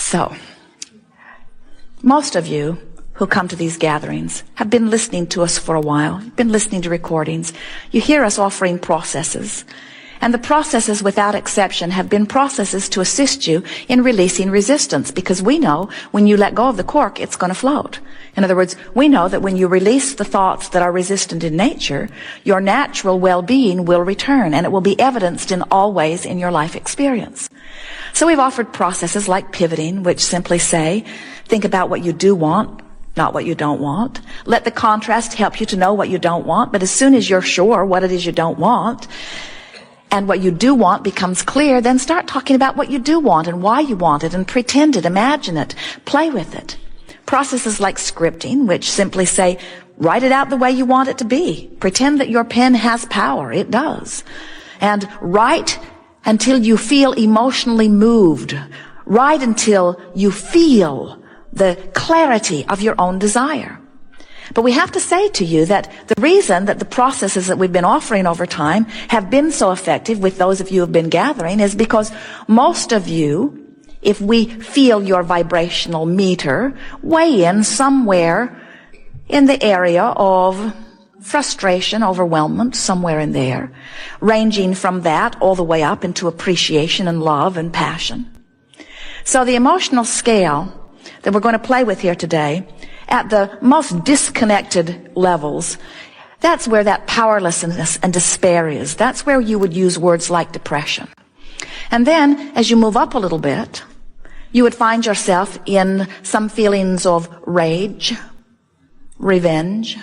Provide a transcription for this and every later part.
So, most of you who come to these gatherings have been listening to us for a while. You've been listening to recordings. You hear us offering processes. And the processes, without exception, have been processes to assist you in releasing resistance, because we know when you let go of the cork, it's going to float. In other words, we know that when you release the thoughts that are resistant in nature, your natural well-being will return, and it will be evidenced in all ways in your life experience. So we've offered processes like pivoting, which simply say, think about what you do want, not what you don't want. Let the contrast help you to know what you don't want, but as soon as you're sure what it is you don't want, and what you do want becomes clear, then start talking about what you do want and why you want it, and pretend it, imagine it, play with it. Processes like scripting, which simply say, write it out the way you want it to be. Pretend that your pen has power. It does. And write until you feel emotionally moved. Write until you feel the clarity of your own desire. But we have to say to you that the reason that the processes that we've been offering over time have been so effective with those of you who have been gathering is because most of you, if we feel your vibrational meter, weigh in somewhere in the area of frustration, overwhelmment, somewhere in there, ranging from that all the way up into appreciation and love and passion. So the emotional scale that we're going to play with here today, at the most disconnected levels, that's where that powerlessness and despair is. That's where you would use words like depression. And then, as you move up a little bit, you would find yourself in some feelings of rage, revenge.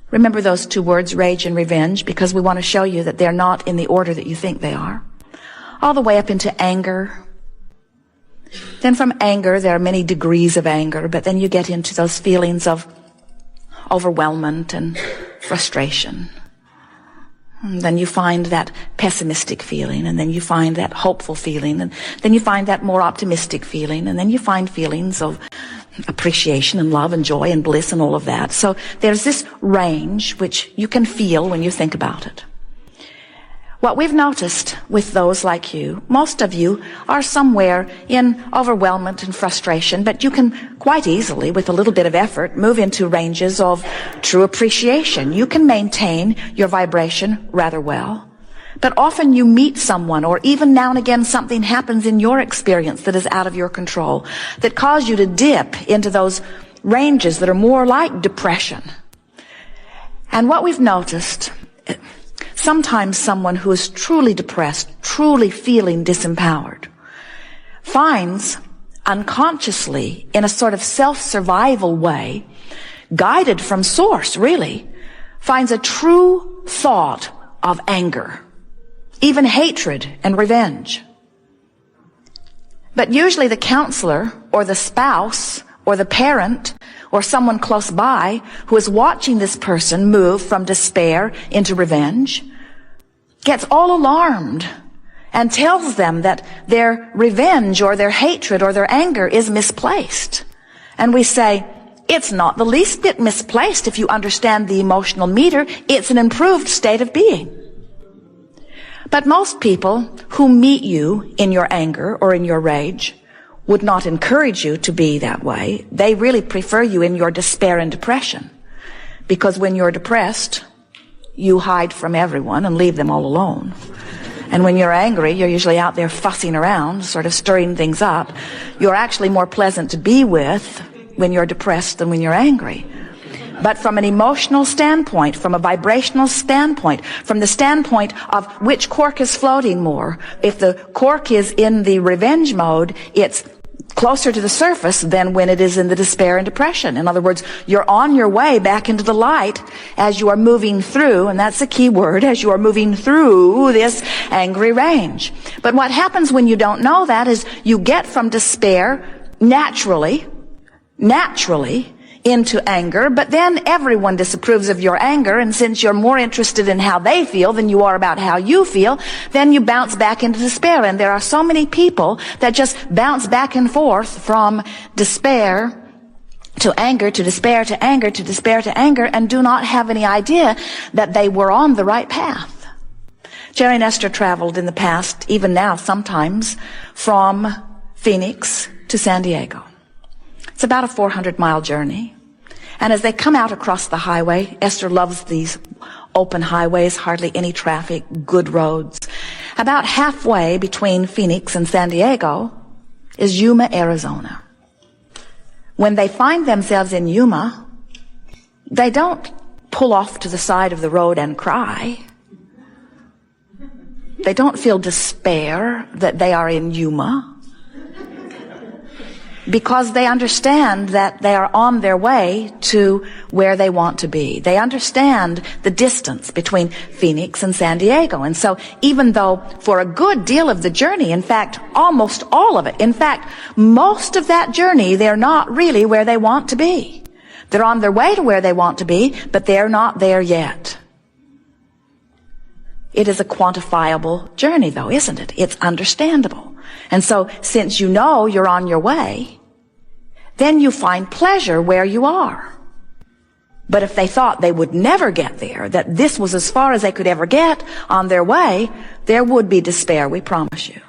Remember those two words, rage and revenge, because we want to show you that they're not in the order that you think they are. All the way up into anger. Then from anger, there are many degrees of anger, but then you get into those feelings of overwhelmment and frustration. And then you find that pessimistic feeling, and then you find that hopeful feeling, and then you find that more optimistic feeling, and then you find feelings of appreciation and love and joy and bliss and all of that. So there's this range which you can feel when you think about it. What we've noticed with those like you, most of you are somewhere in overwhelmment and frustration, but you can quite easily, with a little bit of effort, move into ranges of true appreciation. You can maintain your vibration rather well. But often you meet someone, or even now and again something happens in your experience that is out of your control, that cause you to dip into those ranges that are more like depression. And what we've noticed, sometimes someone who is truly depressed, truly feeling disempowered, finds unconsciously, in a sort of self-survival way, guided from source really, finds a true thought of anger, even hatred and revenge. But usually the counselor or the spouse or the parent or someone close by who is watching this person move from despair into revenge gets all alarmed and tells them that their revenge or their hatred or their anger is misplaced. And we say, it's not the least bit misplaced if you understand the emotional meter. It's an improved state of being. But most people who meet you in your anger or in your rage would not encourage you to be that way. They really prefer you in your despair and depression. Because when you're depressed, you hide from everyone and leave them all alone. And when you're angry, you're usually out there fussing around, sort of stirring things up. You're actually more pleasant to be with when you're depressed than when you're angry. But from an emotional standpoint, from a vibrational standpoint, from the standpoint of which cork is floating more, if the cork is in the revenge mode, it's closer to the surface than when it is in the despair and depression. In other words, you're on your way back into the light as you are moving through, and that's the key word, as you are moving through this angry range. But what happens when you don't know that is you get from despair naturally into anger, but then everyone disapproves of your anger, and since you're more interested in how they feel than you are about how you feel, then you bounce back into despair. And there are so many people that just bounce back and forth from despair to anger, to despair, to anger, to despair, to anger, and do not have any idea that they were on the right path. Jerry and Esther traveled in the past, even now sometimes, from Phoenix to San Diego. It's about a 400-mile journey. And as they come out across the highway, Esther loves these open highways, hardly any traffic, good roads. About halfway between Phoenix and San Diego is Yuma, Arizona. When they find themselves in Yuma, they don't pull off to the side of the road and cry. They don't feel despair that they are in Yuma, because they understand that they are on their way to where they want to be. They understand the distance between Phoenix and San Diego. And so even though for a good deal of the journey, in fact, almost all of it, in fact, most of that journey, they're not really where they want to be. They're on their way to where they want to be, but they're not there yet. It is a quantifiable journey, though, isn't it? It's understandable. And so since you know you're on your way, then you find pleasure where you are. But if they thought they would never get there, that this was as far as they could ever get on their way, there would be despair, we promise you.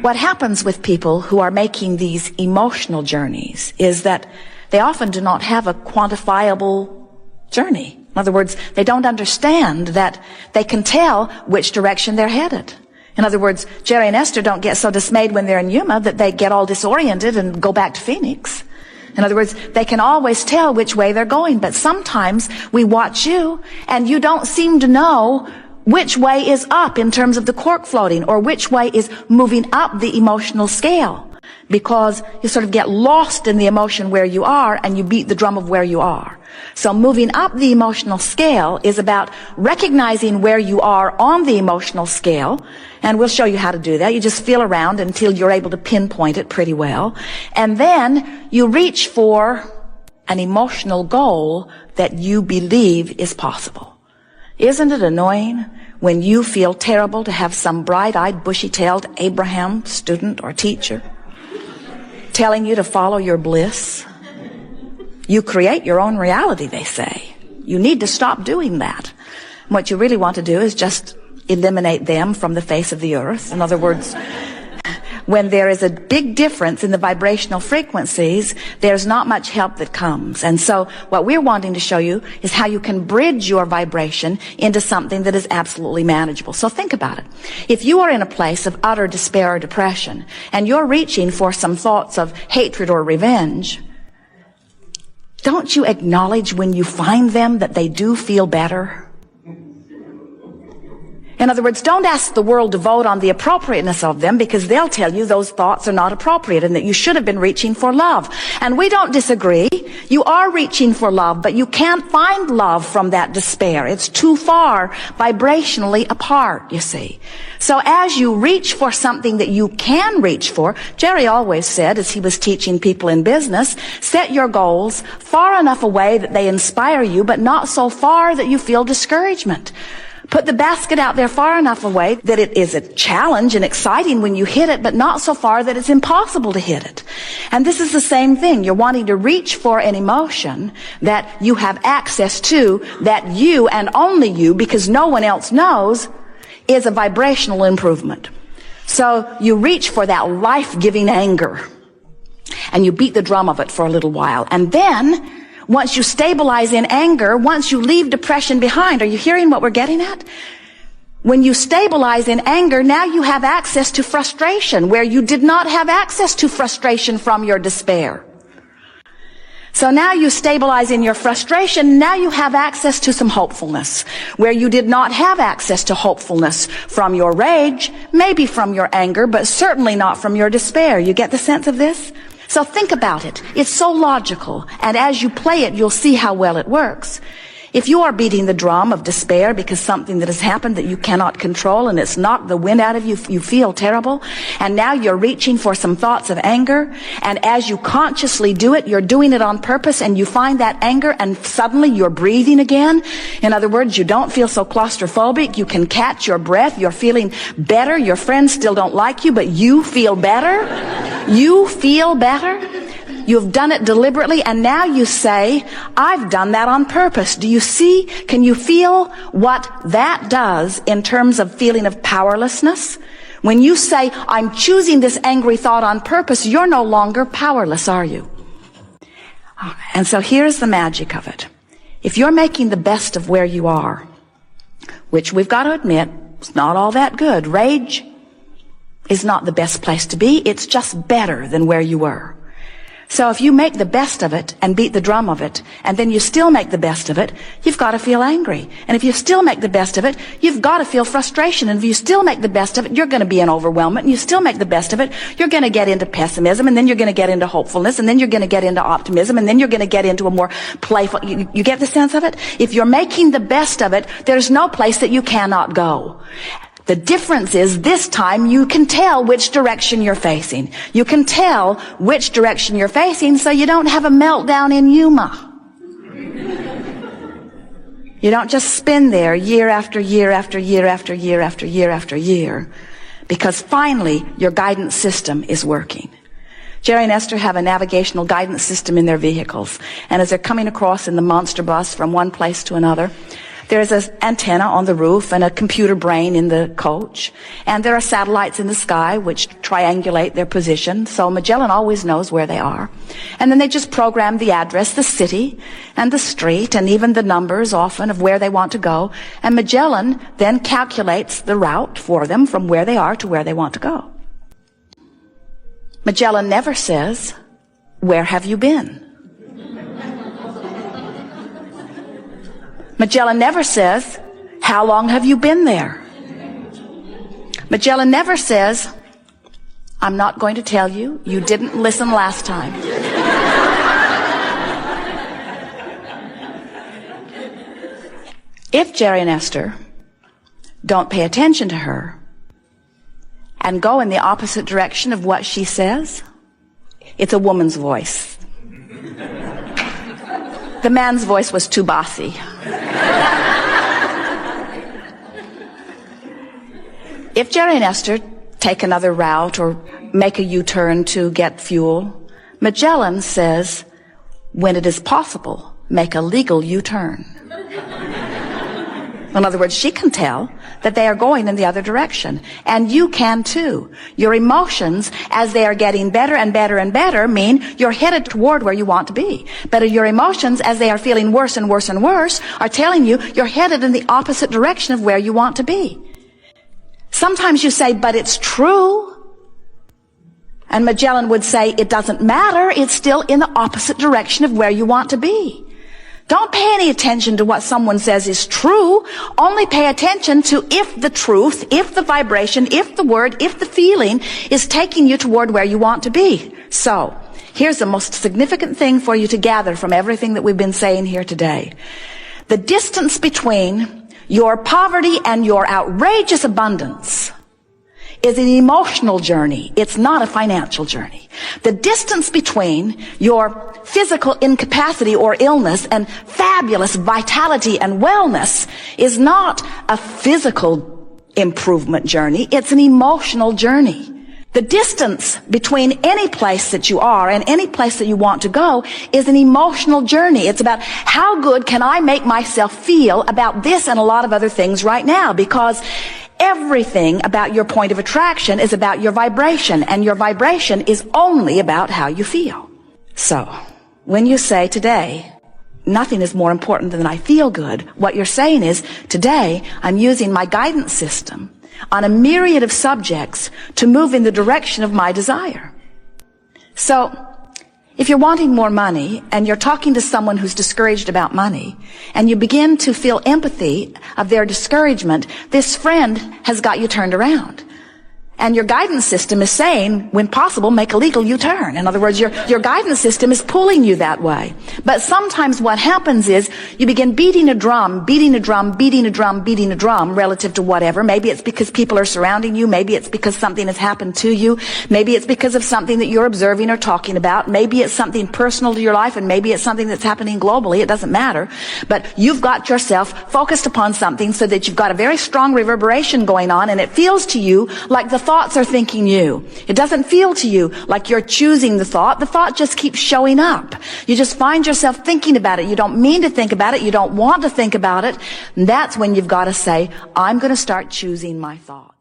What happens with people who are making these emotional journeys is that they often do not have a quantifiable journey. In other words, they don't understand that they can tell which direction they're headed. In other words, Jerry and Esther don't get so dismayed when they're in Yuma that they get all disoriented and go back to Phoenix. In other words, they can always tell which way they're going, but sometimes we watch you and you don't seem to know which way is up in terms of the cork floating, or which way is moving up the emotional scale, because you sort of get lost in the emotion where you are and you beat the drum of where you are. So moving up the emotional scale is about recognizing where you are on the emotional scale, and we'll show you how to do that. You just feel around until you're able to pinpoint it pretty well, and then you reach for an emotional goal that you believe is possible. Isn't it annoying when you feel terrible to have some bright-eyed, bushy-tailed Abraham student or teacher telling you to follow your bliss? You create your own reality, they say. You need to stop doing that. What you really want to do is just eliminate them from the face of the earth. In other words, when there is a big difference in the vibrational frequencies, there's not much help that comes. And so what we're wanting to show you is how you can bridge your vibration into something that is absolutely manageable. So think about it. If you are in a place of utter despair or depression, and you're reaching for some thoughts of hatred or revenge, don't you acknowledge when you find them that they do feel better? In other words, don't ask the world to vote on the appropriateness of them, because they'll tell you those thoughts are not appropriate and that you should have been reaching for love. And we don't disagree. You are reaching for love, but you can't find love from that despair. It's too far vibrationally apart, you see. So as you reach for something that you can reach for, Jerry always said, as he was teaching people in business, set your goals far enough away that they inspire you, but not so far that you feel discouragement. Put the basket out there far enough away that it is a challenge and exciting when you hit it, but not so far that it's impossible to hit it. And this is the same thing. You're wanting to reach for an emotion that you have access to, that you and only you, because no one else knows, is a vibrational improvement. So you reach for that life-giving anger, and you beat the drum of it for a little while. And then, once you stabilize in anger, once you leave depression behind, are you hearing what we're getting at? When you stabilize in anger, now you have access to frustration, where you did not have access to frustration from your despair. So now you stabilize in your frustration, now you have access to some hopefulness, where you did not have access to hopefulness from your rage, maybe from your anger, but certainly not from your despair. You get the sense of this? So think about it. It's so logical. And as you play it, you'll see how well it works. If you are beating the drum of despair because something that has happened that you cannot control and it's knocked the wind out of you, you feel terrible, and now you're reaching for some thoughts of anger, and as you consciously do it, you're doing it on purpose, and you find that anger and suddenly you're breathing again. In other words, you don't feel so claustrophobic, you can catch your breath, you're feeling better, your friends still don't like you, but you feel better. You feel better. You've done it deliberately, and now you say, I've done that on purpose. Do you see? Can you feel what that does in terms of feeling of powerlessness? When you say, I'm choosing this angry thought on purpose, you're no longer powerless, are you? And so here's the magic of it. If you're making the best of where you are, which we've got to admit, it's not all that good. Rage is not the best place to be. It's just better than where you were. So if you make the best of it and beat the drum of it, and then you still make the best of it, you've got to feel angry. And if you still make the best of it, you've got to feel frustration. And if you still make the best of it, you're going to be in overwhelmment. And you still make the best of it, you're going to get into pessimism, and then you're going to get into hopefulness, and then you're going to get into optimism, and then you're going to get into a more playful, you get the sense of it? If you're making the best of it, there's no place that you cannot go. The difference is this time you can tell which direction you're facing. You can tell which direction you're facing so you don't have a meltdown in Yuma. You don't just spin there year after year after year after year after year after year, because finally your guidance system is working. Jerry and Esther have a navigational guidance system in their vehicles, and as they're coming across in the monster bus from one place to another, there's an antenna on the roof and a computer brain in the coach. And there are satellites in the sky which triangulate their position. So Magellan always knows where they are. And then they just program the address, the city, and the street, and even the numbers often of where they want to go. And Magellan then calculates the route for them from where they are to where they want to go. Magellan never says, "Where have you been?" Magellan never says, "How long have you been there?" Magellan never says, "I'm not going to tell you. You didn't listen last time." If Jerry and Esther don't pay attention to her and go in the opposite direction of what she says, it's a woman's voice. The man's voice was too bossy. If Jerry and Esther take another route or make a U-turn to get fuel, Magellan says, when it is possible, make a legal U-turn. In other words, she can tell that they are going in the other direction. And you can too. Your emotions, as they are getting better and better and better, mean you're headed toward where you want to be. But your emotions, as they are feeling worse and worse and worse, are telling you you're headed in the opposite direction of where you want to be. Sometimes you say, but it's true. And Magellan would say, it doesn't matter. It's still in the opposite direction of where you want to be. Don't pay any attention to what someone says is true. Only pay attention to if the truth, if the vibration, if the word, if the feeling is taking you toward where you want to be. So, here's the most significant thing for you to gather from everything that we've been saying here today. The distance between your poverty and your outrageous abundance is an emotional journey. It's not a financial journey. The distance between your physical incapacity or illness and fabulous vitality and wellness is not a physical improvement journey. It's an emotional journey. The distance between any place that you are and any place that you want to go is an emotional journey. It's about how good can I make myself feel about this and a lot of other things right now, because everything about your point of attraction is about your vibration, and your vibration is only about how you feel. So, when you say today, nothing is more important than I feel good, what you're saying is, today I'm using my guidance system on a myriad of subjects to move in the direction of my desire. So, if you're wanting more money and you're talking to someone who's discouraged about money and you begin to feel empathy of their discouragement, this friend has got you turned around. And your guidance system is saying, when possible, make a legal U-turn. In other words, your guidance system is pulling you that way. But sometimes what happens is you begin beating a drum, beating a drum, beating a drum, beating a drum relative to whatever. Maybe it's because people are surrounding you. Maybe it's because something has happened to you. Maybe it's because of something that you're observing or talking about. Maybe it's something personal to your life, and maybe it's something that's happening globally. It doesn't matter. But you've got yourself focused upon something so that you've got a very strong reverberation going on, and it feels to you like the thoughts are thinking you. It doesn't feel to you like you're choosing the thought. The thought just keeps showing up. You just find yourself thinking about it. You don't mean to think about it. You don't want to think about it. And that's when you've got to say, I'm going to start choosing my thought.